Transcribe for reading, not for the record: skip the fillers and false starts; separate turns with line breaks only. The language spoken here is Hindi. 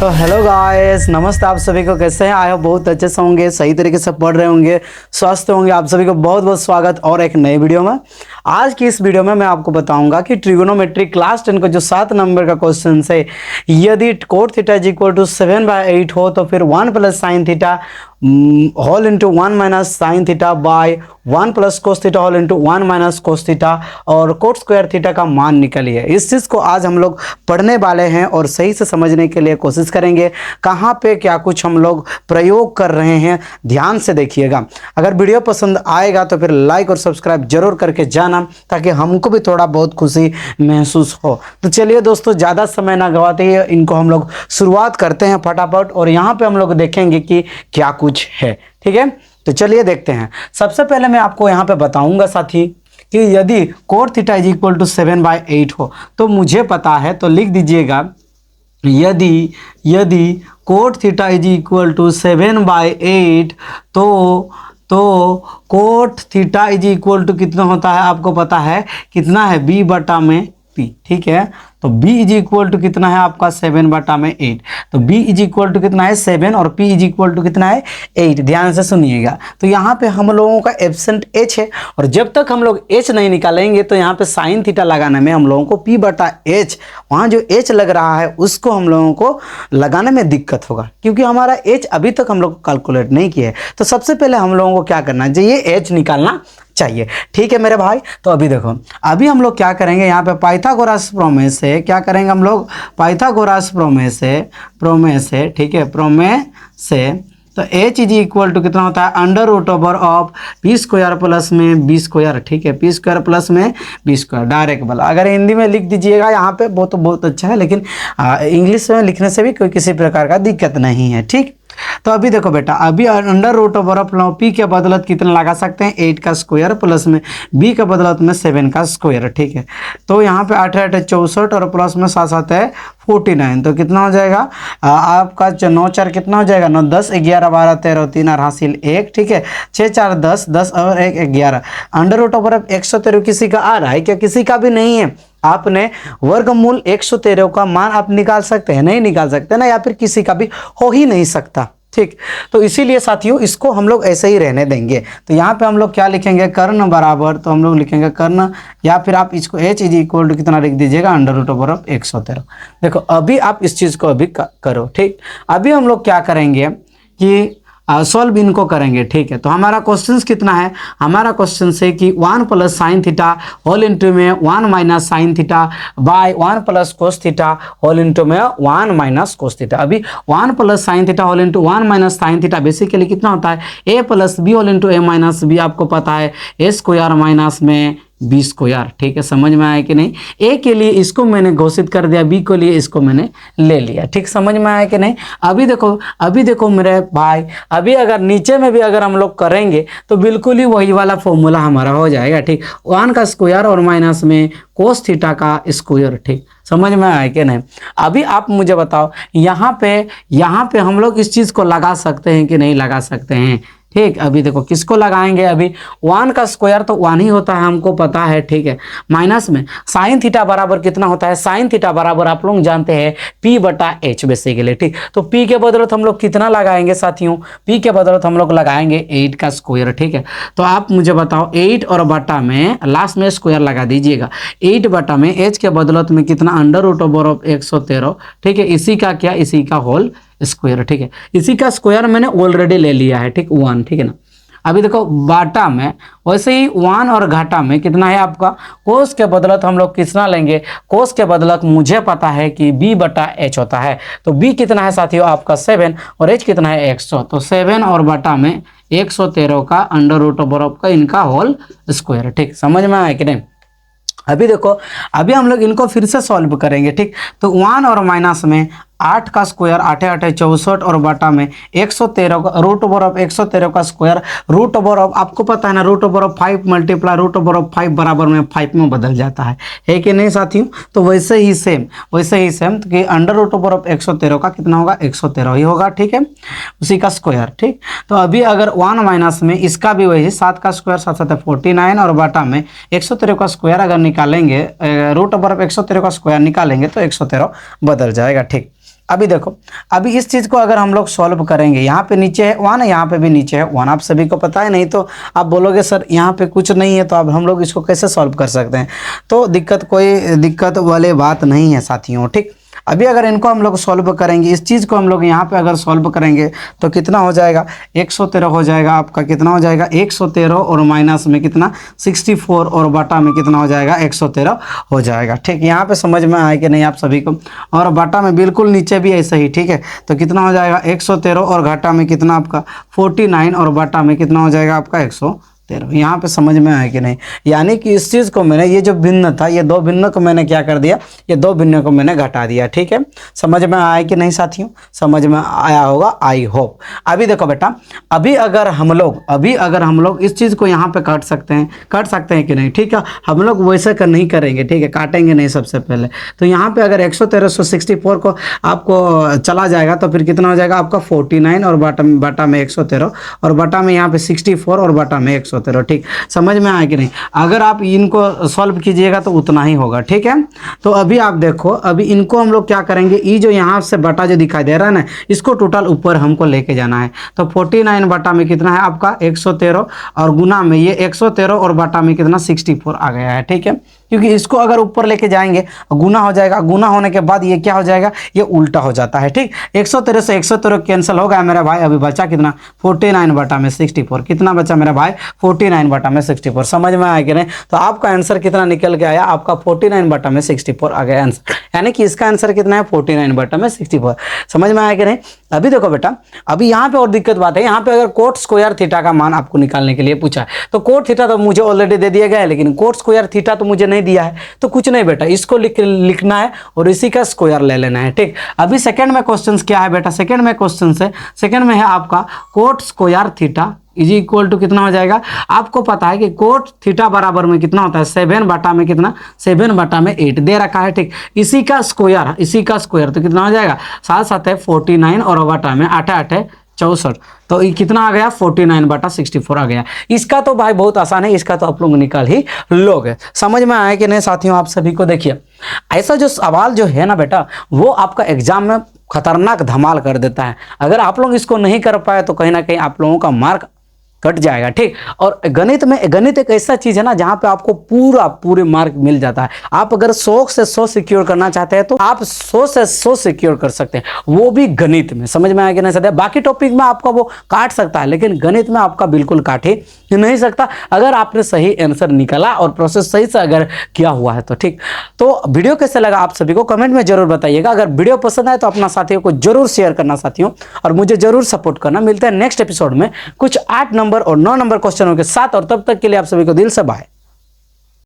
तो हेलो गाइस, नमस्ते। आप सभी को कैसे हैं? आए हो बहुत अच्छे से होंगे, सही तरीके से पढ़ रहे होंगे, स्वस्थ होंगे। आप सभी को बहुत बहुत स्वागत और एक नई वीडियो में। आज की इस वीडियो में मैं आपको बताऊंगा कि ट्रिगोनोमेट्री क्लास 10 का जो 7 नंबर का क्वेश्चन है, यदि cot theta is equal to 7/8 हो तो फिर 1 plus sine theta whole into 1 minus sine theta by 1 plus cos theta whole into 1 minus cos theta और कोट स्क्वायर थीटा का मान निकलिए। इस चीज़ को आज हम लोग पढ़ने वाले हैं और सही से समझने के लिए कोशिश करेंगे। कहाँ पे क्या कुछ हम लोग प्रयोग कर रहे हैं, ध्यान से देखिएगा। अगर वीडियो पसंद आएगा तो फिर लाइक और सब्सक्राइब जरूर करके जाना, ताकि हमको भी थोड़ा बहुत खुशी महसूस हो। तो चलिए दोस्तों, ज़्यादा समय ना गवाते हुए इनको हम लोग शुरुआत करते हैं फटाफट। और यहाँ पे हम लोग देखेंगे कि क्या कुछ है। ठीक है, तो चलिए देखते हैं। सबसे पहले मैं आपको यहाँ पे बताऊंगा साथी कि यदि cot theta is equal to 7/8 हो तो मुझे पता है, तो लिख दीजिएगा यदि cot theta is equal to 7/8 तो cot theta is equal to कितना होता है आपको पता है, कितना है b बटा में p। ठीक है, तो b इज इक्वल टू कितना है आपका 7/8। तो b इज इक्वल टू कितना है 7 और p इज इक्वल टू कितना है 8। ध्यान से सुनिएगा। तो यहाँ पे हम लोगों का एब्सेंट h है, और जब तक हम लोग h नहीं निकालेंगे तो यहाँ पे साइन थीटा लगाने में हम लोगों को p बटा h, वहाँ जो h लग रहा है उसको हम लोगों को लगाने में दिक्कत होगा, क्योंकि हमारा h अभी तक हम लोग कैलकुलेट नहीं किया है। तो सबसे पहले हम लोगों को क्या करना चाहिए, h निकालना चाहिए। ठीक है मेरे भाई। तो अभी देखो, अभी हम लोग क्या करेंगे, यहाँ पे पाइथागोरस प्रमेय से क्या करेंगे हम लोग, पाइथागोरस प्रमेय से ठीक है, प्रमेय से तो h इज इक्वल टू कितना होता है, under root over of p square plus में b स्क्वायर। ठीक है, p स्क्वायर प्लस में b स्क्वायर डायरेक्ट वाला। अगर हिंदी में लिख दीजिएगा यहाँ पे वो तो बहुत अच्छा है, लेकिन इंग्लिश में लिखने से भी कोई किसी प्रकार का दिक्कत नहीं है। ठीक, तो अभी देखो बेटा, अभी under root over of p के बदलत कितना लगा सकते हैं, 8 का स्क्वायर प्लस में b के बदलत में 7 का स्क्वायर। ठीक है, तो यहाँ पे 8 8 64 और प्लस में 7 7 है 49। तो कितना हो जाएगा आपका 9 4 कितना हो जाएगा, 9 10 11 12 13 3 और हासिल 1। ठीक है, 6 4 10 10 और 1 11। अंडर रूट ओवर ऑफ 113 किसी का आ रहा है क्या? किसी का भी नहीं है। आपने वर्गमूल 113 का मान आप निकाल सकते हैं, नहीं निकाल सकते ना, या फिर किसी का भी हो ही नहीं सकता। ठीक, तो इसीलिए साथियों इसको हम लोग ऐसे ही रहने देंगे। तो यहाँ पे हम लोग क्या लिखेंगे, कर्ण बराबर, तो हम लोग लिखेंगे कर्ण, या फिर आप इसको h इज इक्वल टू कितना लिख दीजिएगा, अंडर रूट ओवर ऑफ 113। देखो अभी आप इस चीज़ को अभी करो। ठीक, अभी हम लोग क्या करेंगे कि सॉल्व इनको करेंगे। ठीक है, तो हमारा क्वेश्चन कितना है, हमारा क्वेश्चन है कि 1 plus sine theta whole into में 1 minus sine theta by 1 plus cos theta whole into में 1 माइनस कोस थीटा। अभी 1 plus sine theta whole into 1 minus sine theta basically कितना होता है, a plus B whole into a minus B. आपको पता है a स्क्वायर माइनस में b स्क्वायर। ठीक है, समझ में आया कि नहीं? a के लिए इसको मैंने घोषित कर दिया, b के लिए इसको मैंने ले लिया। ठीक, समझ में आया कि नहीं? अभी देखो मेरे भाई, अभी अगर नीचे में भी अगर हम लोग करेंगे तो बिल्कुल ही वही वाला फॉर्मूला हमारा हो जाएगा। ठीक, 1 का स्क्वायर और माइनस में कोस थीटा का स्क्वायर। ठीक, समझ में आया कि नहीं? अभी आप मुझे बताओ, यहाँ पे हम लोग इस चीज़ को लगा सकते हैं कि नहीं लगा सकते हैं? ठीक, अभी देखो किसको लगाएंगे, अभी 1 का स्क्वायर तो 1 ही होता है, हमको पता है। ठीक है, माइनस में साइन थीटा बराबर कितना होता है, साइन थीटा बराबर आप लोग जानते हैं p बटा h बेसिकली। ठीक, तो p के बदलत हम लोग कितना लगाएंगे साथियों, p के बदलत हम लोग लगाएंगे 8 का स्क्वायर। ठीक है, तो आप मुझे बताओ 8 और बटा में लास्ट में स्क्वायर लगा दीजिएगा। 8 बटा में h के बदलत में कितना, अंडर रूट ओवर ऑफ 113। ठीक है, इसी का क्या, इसी का होल स्क्वायर। ठीक है, इसी का स्क्वायर मैंने ऑलरेडी ले लिया है। ठीक, 1। ठीक है ना, अभी देखो बाटा में वैसे ही 1 और घाटा में कितना है आपका, कोस के बदलत हम लोग कितना लेंगे, कोस के बदलत मुझे पता है कि b बटा h होता है। तो b कितना है साथियों आपका 7 और h कितना है 100। तो 7 और बटा में 113 का अंडर रूट ओवर ऑफ का इनका होल स्क्वायर। ठीक, समझ में आया कि नहीं? अभी देखो, अभी हम लोग इनको फिर से सॉल्व करेंगे। ठीक, तो 1 और माइनस में 8 का स्क्वायर 8 8 64 और बटा में 113 का रूट ओवर ऑफ 113 का स्क्वायर, रूट ओवर ऑफ आपको पता है ना, root over of 5 multiply root over of 5 बराबर में 5 में बदल जाता है कि नहीं साथियों? तो वैसे ही सेम तो कि अंडर रूट ओवर ऑफ 113 का कितना होगा, 113 ही होगा। ठीक है, उसी का स्क्वायर। ठीक, तो अभी अगर 1 माइनस में इसका भी वही 7 का स्क्वायर 7 7 49 और बटा में 113 का स्क्वायर अगर निकालेंगे, रूट ओवर ऑफ 113 का स्क्वायर निकालेंगे तो 113 बदल जाएगा। ठीक, अभी देखो, अभी इस चीज़ को अगर हम लोग सॉल्व करेंगे, यहाँ पे नीचे है 1, यहाँ पे भी नीचे है 1, आप सभी को पता है, नहीं तो आप बोलोगे सर यहाँ पे कुछ नहीं है, तो अब हम लोग इसको कैसे सॉल्व कर सकते हैं। तो कोई दिक्कत वाली बात नहीं है साथियों, ठीक। अभी अगर इनको हम लोग सॉल्व करेंगे, इस चीज़ को हम लोग यहाँ पे अगर सॉल्व करेंगे तो कितना हो जाएगा, 113 हो जाएगा आपका, कितना हो जाएगा 113 और माइनस में कितना 64 और बटा में कितना हो जाएगा 113 हो जाएगा, ठीक। यहाँ पे समझ में आए कि नहीं आप सभी को, और बटा में बिल्कुल नीचे भी ऐसा ही, ठीक है। तो कितना हो जाएगा 113 और घटा में कितना आपका 49 और बटा में कितना हो जाएगा आपका 113। यहाँ पे समझ में आया कि नहीं, यानी कि इस चीज़ को मैंने, ये जो भिन्न था, ये दो भिन्न को मैंने क्या कर दिया, ये दो भिन्न को मैंने घटा दिया, ठीक है। समझ में आया कि नहीं साथियों, समझ में आया होगा, आई होप। अभी देखो बेटा, अभी अगर हम लोग इस चीज़ को यहाँ पे काट सकते हैं कि नहीं, ठीक है। हम लोग वैसे कर नहीं करेंगे, ठीक है, काटेंगे नहीं सबसे पहले। तो यहाँ पे अगर 113 को आपको चला जाएगा तो फिर कितना हो जाएगा आपका 49 और बटा में 113 और बटा में यहाँ पे 64 और बटा में 113, ठीक। समझ में आया कि नहीं। अगर आप इनको सॉल्व कीजिएगा तो उतना ही होगा, ठीक है। तो अभी आप देखो, अभी इनको हम लोग क्या करेंगे, ये जो यहाँ से बटा जो दिखाई दे रहा है ना, इसको टोटल ऊपर हमको लेके जाना है। तो 49 बटा में कितना है आपका 113 और गुना में ये 113 और बटा में कितना 64 आ गया है, ठीक है। क्योंकि इसको अगर ऊपर लेके जाएंगे गुना हो जाएगा, गुना होने के बाद ये क्या हो जाएगा, ये उल्टा हो जाता है, ठीक। 113 से 113 कैंसिल हो गया मेरा भाई, अभी बचा कितना 49 बटा में 64, कितना बचा मेरा भाई 49 बटा में 64। समझ में आया कि नहीं। तो आपका आंसर कितना निकल के आया, आपका 49 बटा में 64 आ गया आंसर, यानी कि इसका आंसर कितना है 49 बटा में 64। समझ में आया कि नहीं। अभी देखो बेटा, अभी यहाँ पे और दिक्कत बात है, यहाँ पे अगर कोट स्क्वायर थीटा का मान आपको निकालने के लिए पूछा है, तो कोट थीटा तो मुझे ऑलरेडी दे दिया गया है, लेकिन कोट स्क्वायर थीटा तो मुझे नहीं दिया है। तो कुछ नहीं बेटा, इसको लिखना है और इसी का स्क्वायर ले लेना है, ठीक। अभी सेकंड में क्वेश्चन क्या है बेटा, सेकंड में है आपका cot square theta is equal to कितना हो जाएगा। आपको पता है कि कोट थीटा बराबर में कितना होता है 7 बटा में कितना 7 बटा में 8 दे रखा है, ठीक। इसी का स्क्वायर तो कितना हो जाएगा 7 7 है 49 और बटा में 8 8 है 64, तो ये कितना आ गया 49 बटा 64 आ गया। इसका तो भाई बहुत आसान है, इसका तो आप लोग निकाल ही लोगे। समझ में आया कि नहीं साथियों। आप सभी को देखिए, ऐसा जो सवाल जो है ना बेटा, वो आपका एग्जाम में खतरनाक धमाल कर देता है। अगर आप लोग इसको नहीं कर पाए तो कहीं ना कहीं आप लोगों का मार्क कट जाएगा, ठीक। और गणित एक ऐसा चीज है ना जहां पे आपको पूरे मार्क मिल जाता है। आप अगर 100 से 100 सिक्योर करना चाहते हैं तो आप 100 से 100 सिक्योर कर सकते हैं, वो भी गणित में। समझ में आया कि नहीं सकता। बाकी टॉपिक में आपका वो काट सकता है, लेकिन गणित में आपका बिल्कुल काट ही नहीं सकता, अगर आपने सही आंसर निकाला और प्रोसेस सही से अगर किया हुआ है तो, ठीक। तो वीडियो कैसे लगा आप सभी को कमेंट में जरूर बताइएगा। अगर वीडियो पसंद आए तो अपना साथियों को जरूर शेयर करना साथियों, और मुझे जरूर सपोर्ट करना। मिलते हैं नेक्स्ट एपिसोड में कुछ 8 नंबर और 9 नंबर क्वेश्चनों के साथ, और तब तक के लिए आप सभी को दिल से बाय।